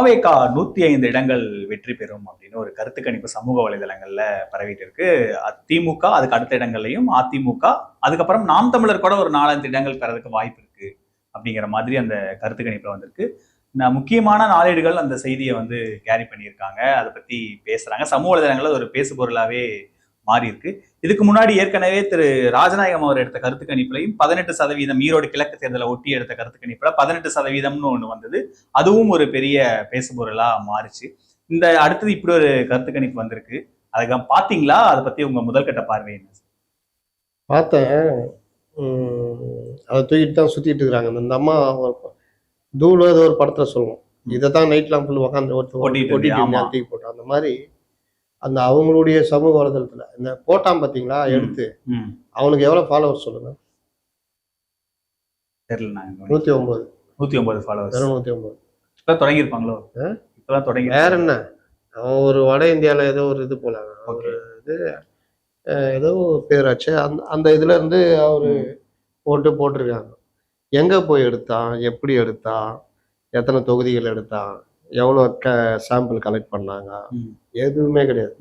தாவேகா 105 இடங்கள் வெற்றி பெறும் அப்படின்னு ஒரு கருத்து கணிப்பு சமூக வலைதளங்கள்ல பரவிட்டு இருக்கு. திமுக அதுக்கு அடுத்த இடங்கள்லையும், அதிமுக அதுக்கப்புறம் நாம் தமிழர் கூட ஒரு 4-5 இடங்கள் பெறதுக்கு வாய்ப்பு இருக்கு அப்படிங்கிற மாதிரி அந்த கருத்து கணிப்புல வந்திருக்கு. முக்கியமான நாளேடுகள் அந்த செய்தியை வந்து கேரி பண்ணியிருக்காங்க, அதை பத்தி பேசுறாங்க. சமூக வலைதளங்கள்ல ஒரு பேசு பொருளாவே மாறி இருக்கு. இதுக்கு முன்னாடி ஏற்கனவே திரு ராஜநாயகம் அவர் எடுத்த கருத்து கணிப்புலையும் 18% ஈரோடு கிழக்கு தேர்தலை ஒட்டி எடுத்த கருத்து கணிப்புல 18%ன்னு ஒண்ணு வந்தது. அதுவும் ஒரு பெரிய பேசுபொருளா மாறுச்சு. இந்த அடுத்தது இப்படி ஒரு கருத்து கணிப்பு வந்திருக்கு. அதுக்கு பாத்தீங்களா? அதை பத்தி உங்க முதல்கட்ட பார்வை என்ன? பார்த்தேன். அதை தூக்கிட்டு தான் சுத்திட்டு இருக்கிறாங்க. இந்த அம்மா தூளோ ஏதோ ஒரு படத்துல சொல்லுவோம், இதைத்தான் நைட்லாம் ஃபுல் உட்காந்து தூக்கி போட்டோம். அந்த மாதிரி அந்த அவங்களுடைய சமூக வலைதளத்துல இந்த போட்டான் பாத்தீங்களா எடுத்து, அவனுக்கு எவ்வளவு ஃபாலோவர்ஸ் சொல்லுங்க? தெரியல. 109 ஃபாலோவர்ஸ். 109 இப்ப தொடங்கி இருப்பாங்களோ? இப்பதான் தொடங்கி. வேற என்ன, அவன் ஒரு வட இந்தியால ஏதோ ஒரு இது போல, ஒரு இது ஏதோ பேராச்சு, அந்த இதுல இருந்து அவரு போட்டிருக்காங்க. எங்க போய் எடுத்தான், எப்படி எடுத்தான், எத்தனை தொகுதிகள் எடுத்தான், எவ்வளோ சாம்பிள் கலெக்ட் பண்ணாங்க, எதுவுமே கிடையாது.